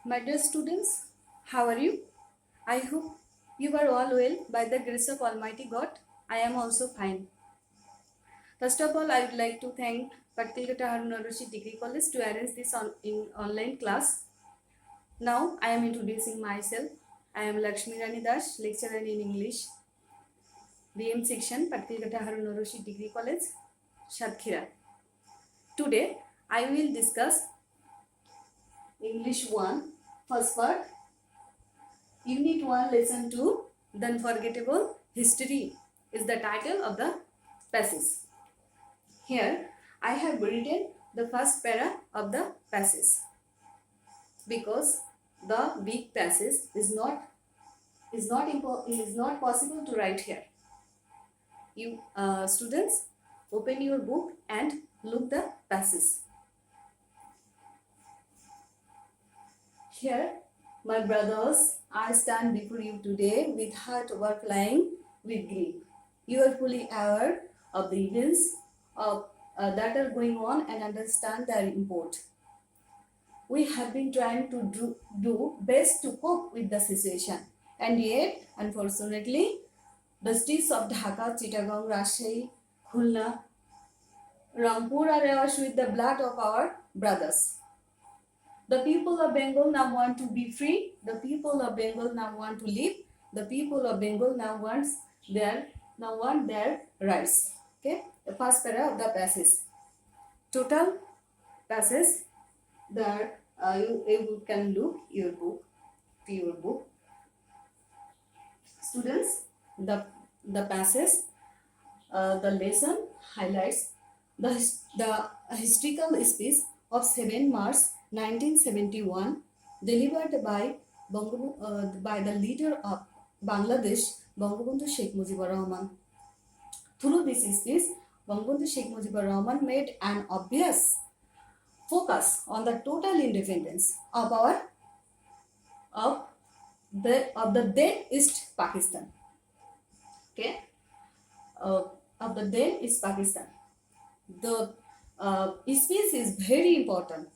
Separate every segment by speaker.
Speaker 1: My dear students, how are you? I hope you are all well by the grace of Almighty God. I am also fine. First of all, I would like to thank Patkalkota Harun Ar Rashid Degree College to arrange this online class. Now, I am introducing myself. I am Lakshmi Rani Das, lecturer in English, BM section, Patkalkota Harun Ar Rashid Degree College, Satkhira. Today, I will discuss English 1, first part, Unit 1, Lesson 2, The Unforgettable History is the title of the passage. Here, I have written the first para of the passage because the big passage is not possible to write here. You students, open your book and look the passage. Here, my brothers, I stand before you today with heart overflowing with grief. You are fully aware of the events that are going on and understand their import. We have been trying to do best to cope with the situation, and yet, unfortunately, the streets of Dhaka, Chittagong, Rajshahi, Khulna, Rampur are awash with the blood of our brothers. The people of Bengal now want to be free. The people of Bengal now want to live. The people of Bengal now want their rights. Okay, the first para of the passage. Total passage. There you can look your book. Students, the passage, the lesson highlights the historical speech of 7 March 1971 delivered by the leader of Bangladesh, Bangabandhu Sheikh Mujibur Rahman. Through this speech, Bangabandhu Sheikh Mujibur Rahman made an obvious focus on the total independence of the then East Pakistan. Okay, of the then East Pakistan. The speech is very important.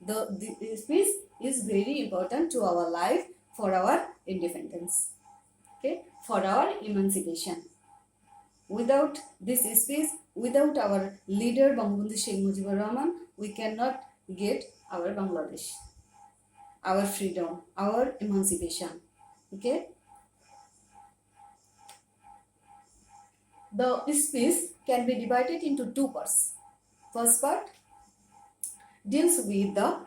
Speaker 1: The speech is very important to our life for our independence. Okay, for our emancipation. Without this speech, without our leader Bangabandhu Sheikh Mujibur Rahman, we cannot get our Bangladesh, our freedom, our emancipation. Okay. The speech can be divided into two parts. First part deals with the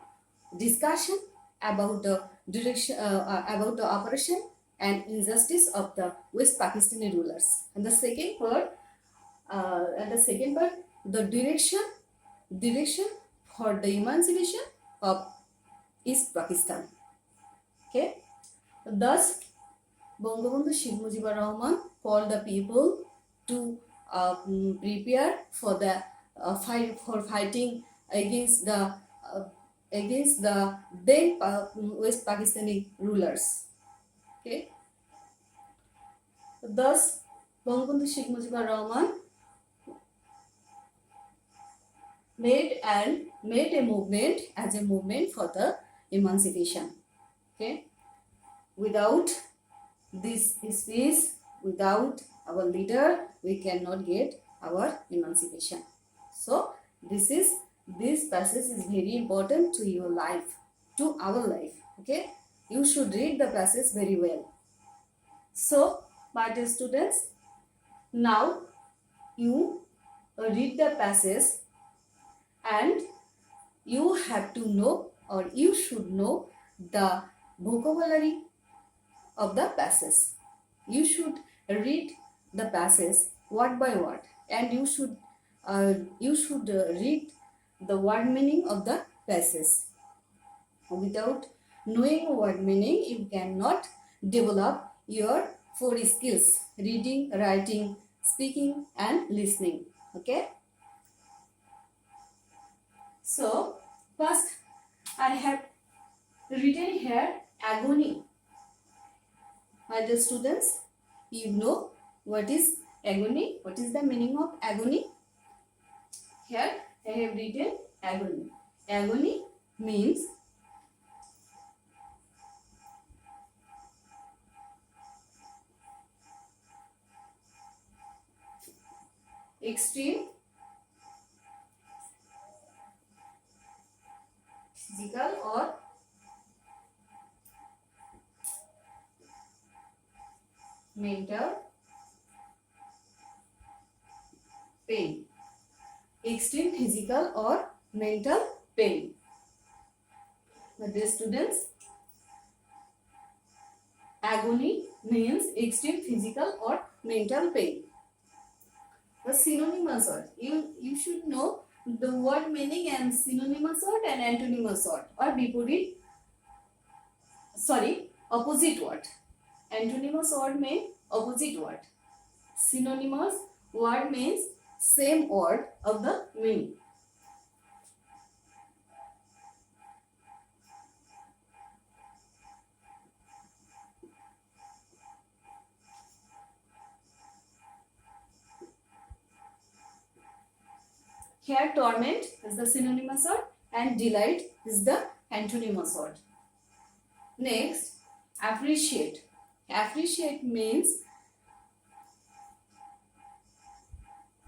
Speaker 1: discussion about the direction, about the operation and injustice of the West Pakistani rulers, and the second part, the direction for the emancipation of East Pakistan. Okay, thus Bangabandhu Sheikh Mujibur Rahman called the people to prepare for the fighting against the then West Pakistani rulers. Okay. Thus, Bangabandhu Sheikh Mujibur Rahman made a movement as a movement for the emancipation. Okay. Without this speech, without our leader, we cannot get our emancipation. So this passage is very important to your life, to our life. Okay, you should read the passage very well. So, my dear students, now you read the passage and you have to know, or you should know, the vocabulary of the passage. You should read the passage word by word, and you should read the word meaning of the passage. Without knowing word meaning, you cannot develop your four skills: reading, writing, speaking, and listening. Okay. So first, I have written here agony. My dear students, you know what is agony? What is the meaning of agony? Here I have written agony. Agony means extreme physical or mental pain. Extreme physical or mental pain. My dear students, agony means extreme physical or mental pain. The synonymous word. You should know the word meaning and synonymous word and antonymous word or বিপরীত opposite word. Antonymous word means opposite word. Synonymous word means same word of the meaning. Here torment is the synonymous word and delight is the antonymous word. Next, appreciate. Appreciate means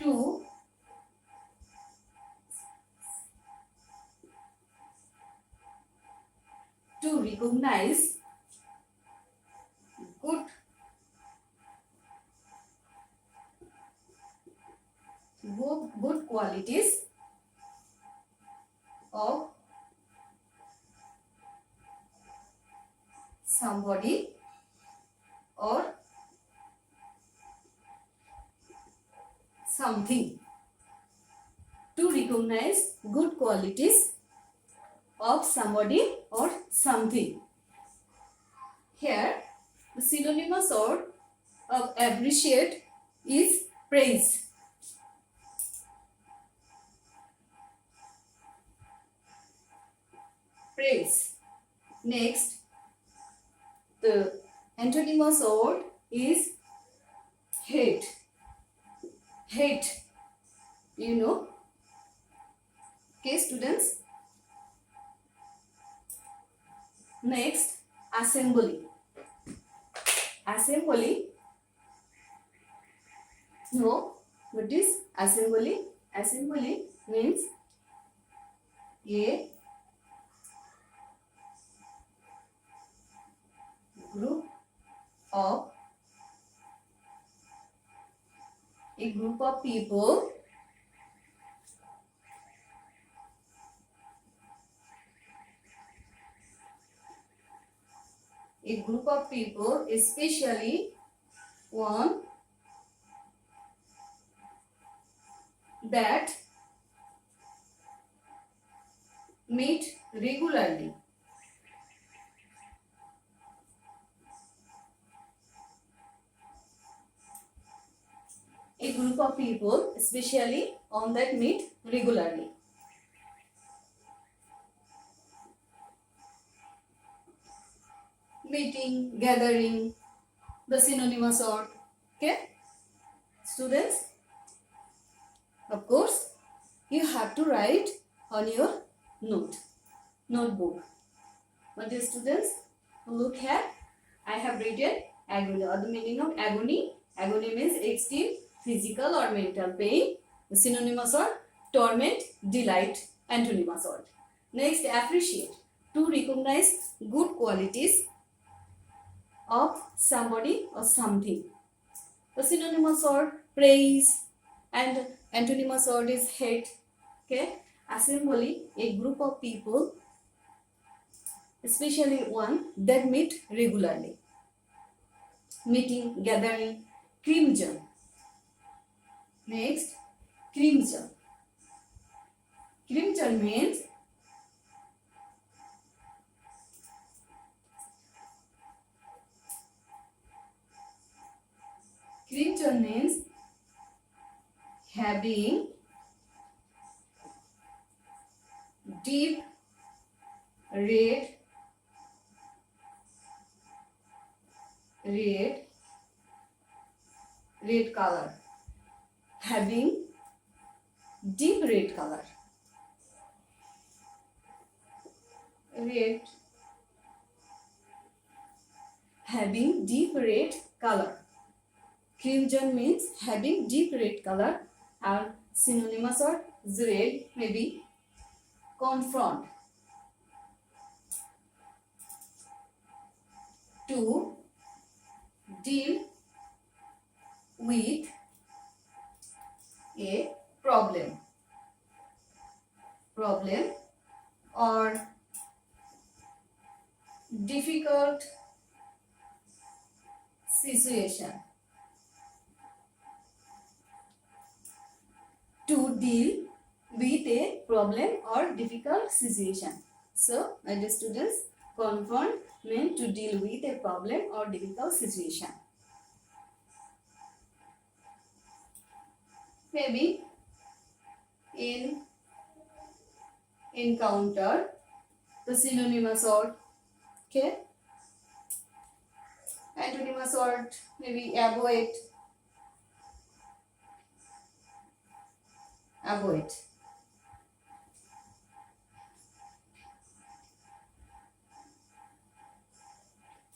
Speaker 1: to recognize good qualities of somebody or something. To recognize good qualities of somebody or something. Here, the synonymous word of appreciate is praise. Praise. Next, the antonymous word is hate. Hate. You know? Okay, students. Next, assembly. Assembly. No, what is assembly? Assembly means a group of people especially one that meet regularly. A group of people, especially on that meet regularly. Meeting, gathering, the synonymous word. Okay, students. Of course, you have to write on your notebook. My dear students, look here. I have written agony or the meaning of agony. Agony means extreme physical or mental pain. The synonymous word torment, delight, antonymous word. Next, appreciate. To recognize good qualities of somebody or something. The synonymous word praise and antonymous word is hate. Okay, assembly, a group of people, especially one that meet regularly. Meeting, gathering, crimson. Next, crimson. Crimson means having deep red color. Having deep red color. Having deep red color. Crimson means having deep red color Our synonymous words read maybe confront, to deal with a problem or difficult situation. To deal with a problem or difficult situation. So, my dear students, confront means to deal with a problem or difficult situation. Maybe in encounter, the synonymous word, okay? Antonymous word, maybe avoid.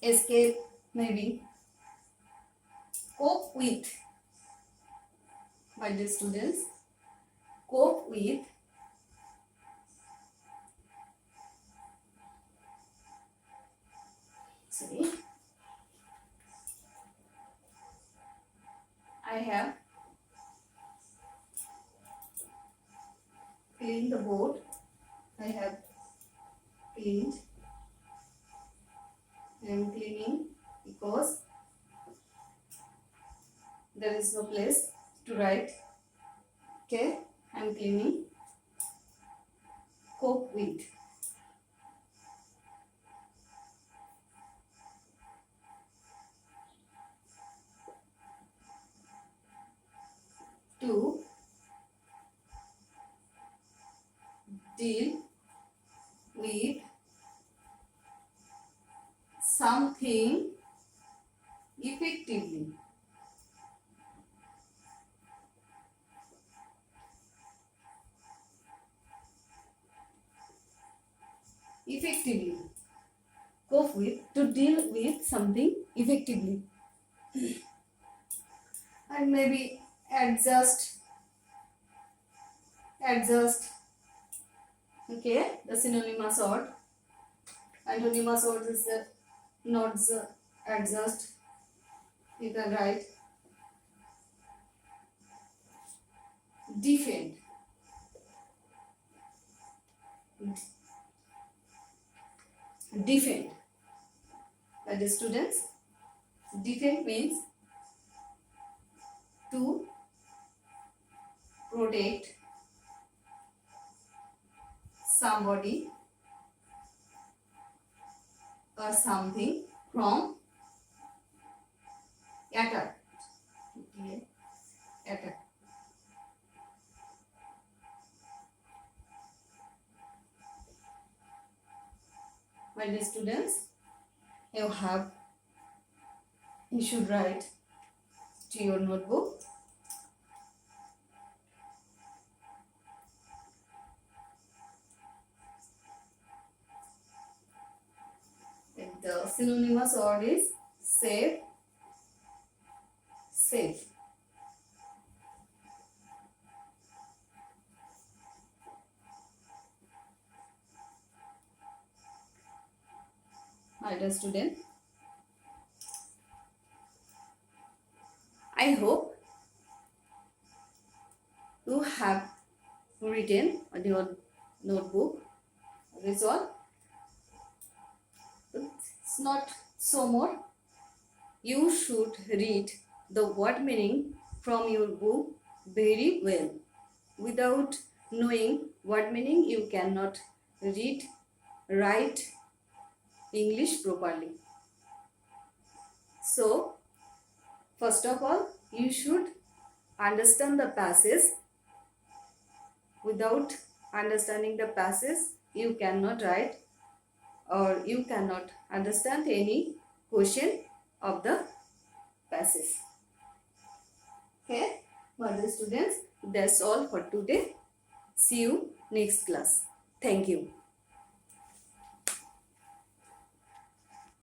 Speaker 1: Escape, maybe. Cope with. My dear students, cope with. See, I have cleaned the board. I have cleaned. I am cleaning because there is no place to write. Okay, I am cleaning. Cope with. To deal with something effectively. Cope with, to deal with something effectively. And maybe adjust. Okay, the synonymous word. Antonymous word is not the adjust. You can write defend. That is, students, defend means to protect somebody or something from attack. My dear students, you should write to your notebook. The synonymous word is safe. My dear student, I hope you have written on your notebook. That's all. It's not so more. You should read the word meaning from your book very well. Without knowing word meaning, you cannot write English properly. So, first of all, you should understand the passage. Without understanding the passage, you cannot write or you cannot understand any question of the passage. Okay, my dear students, that's all for today. See you next class. Thank you.